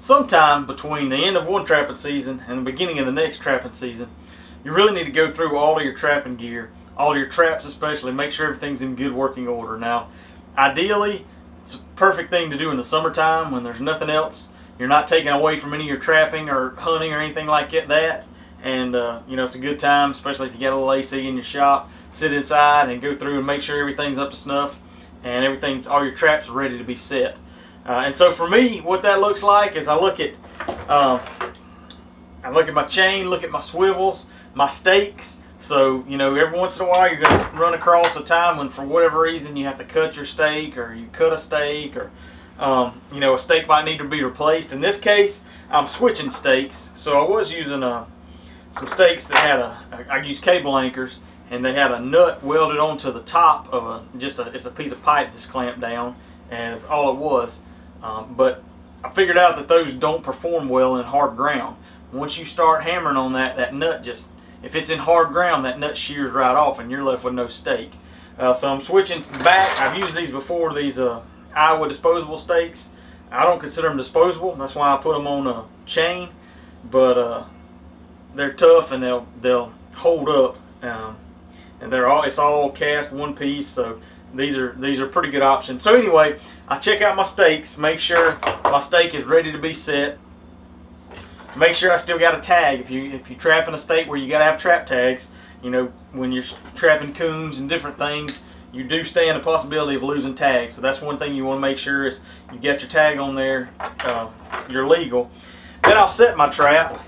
sometime between the end of one trapping season and the beginning of the next trapping season, you really need to go through all of your trapping gear, all of your traps especially, make sure everything's in good working order. Now, ideally, it's a perfect thing to do in the summertime when there's nothing else. You're not taking away from any of your trapping or hunting or anything like that. And you know, it's a good time, especially if you got a little AC in your shop. Sit inside and go through and make sure everything's up to snuff and all your traps are ready to be set. And so for me, what that looks like is I look at my chain, look at my swivels, my stakes. So, you know, every once in a while you're going to run across a time when for whatever reason you have to cut your stake, or you cut a stake, or you know, a stake might need to be replaced. In this case, I'm switching stakes. So I was using some stakes that had I used cable anchors, and they had a nut welded onto the top of it's a piece of pipe that's clamped down, and it's all it was. But I figured out that those don't perform well in hard ground. Once you start hammering on that nut just, if it's in hard ground, that nut shears right off and you're left with no stake. So I'm switching back. I've used these before, these Iowa disposable stakes. I don't consider them disposable. That's why I put them on a chain. But they're tough and they'll hold up. And it's all cast one piece. So these are pretty good options. So anyway, I check out my stakes, make sure my stake is ready to be set. Make sure I still got a tag. If you trap in a state where you got to have trap tags, you know, when you're trapping coons and different things, you do stand the possibility of losing tags. So that's one thing you want to make sure is you get your tag on there, you're legal. Then I'll set my trap,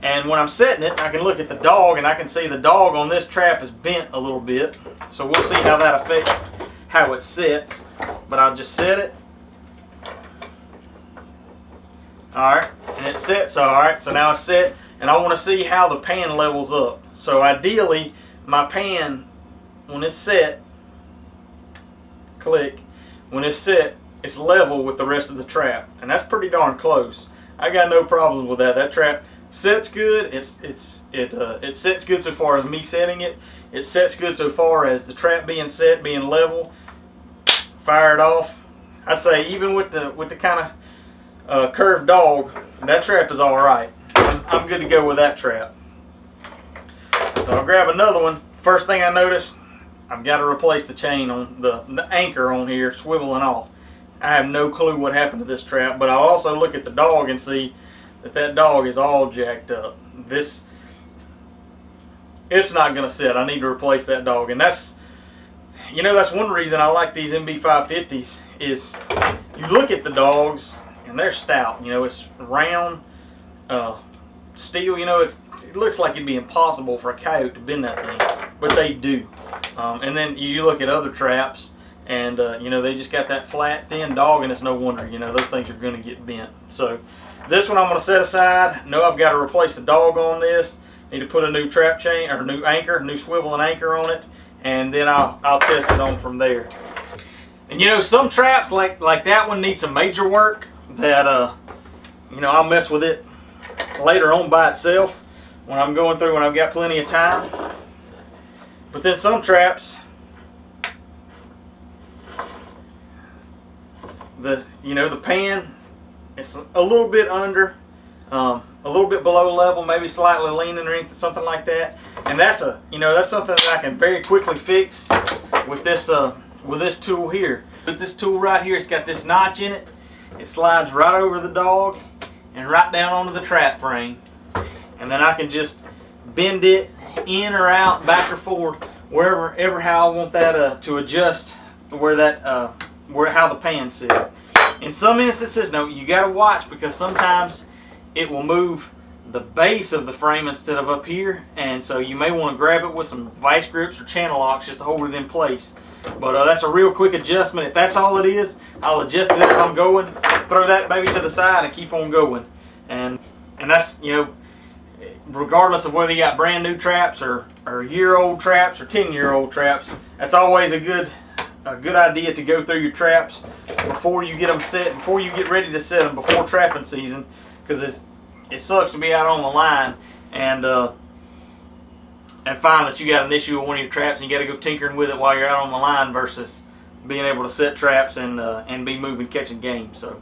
and when I'm setting it, I can look at the dog, and I can see the dog on this trap is bent a little bit. So we'll see how that affects how it sets. But I'll just set it. Alright, and it sets alright. So now it's set, and I want to see how the pan levels up. So ideally, my pan, when it's set, click, when it's set, it's level with the rest of the trap, and that's pretty darn close. I got no problems with that. That trap sets good. It sets good so far as me setting it. It sets good so far as the trap being set, being level. Fire it off. I'd say even with the kind of curved dog, that trap is all right. I'm good to go with that trap. So I'll grab another one. First thing I notice, I've got to replace the chain on the anchor on here, swiveling off. I have no clue what happened to this trap, but I'll also look at the dog and see that dog is all jacked up. It's not going to sit. I need to replace that dog, and that's one reason I like these MB550s. Is you look at the dogs and they're stout. You know, it's round steel. You know, it looks like it'd be impossible for a coyote to bend that thing, but they do. And then you look at other traps, and you know, they just got that flat, thin dog, and it's no wonder, you know, those things are going to get bent. So this one I'm going to set aside. No, I've got to replace the dog on this. Need to put a new trap chain, or new anchor, new swivel and anchor on it, and then I'll test it on from there. And you know, some traps like that one need some major work that you know, I'll mess with it later on by itself when I'm going through, when I've got plenty of time. But then some traps, the pan, it's a little bit under, a little bit below level, maybe slightly leaning or anything, something like that. And that's something that I can very quickly fix with this tool here. With this tool right here, it's got this notch in it. It slides right over the dog and right down onto the trap frame, and then I can just bend it in or out, back or forward, wherever how I want that to adjust to where how the pan sits. In some instances, no, you got to watch, because sometimes it will move the base of the frame instead of up here, and so you may want to grab it with some vice grips or channel locks just to hold it in place. But that's a real quick adjustment. If that's all it is, I'll adjust it as I'm going, throw that baby to the side, and keep on going. And that's, you know, regardless of whether you got brand new traps or year-old traps or 10-year-old traps, that's always a good idea to go through your traps before you get them set, before you get ready to set them, before trapping season, because it sucks to be out on the line and find that you got an issue with one of your traps and you got to go tinkering with it while you're out on the line, versus being able to set traps and be moving, catching game. So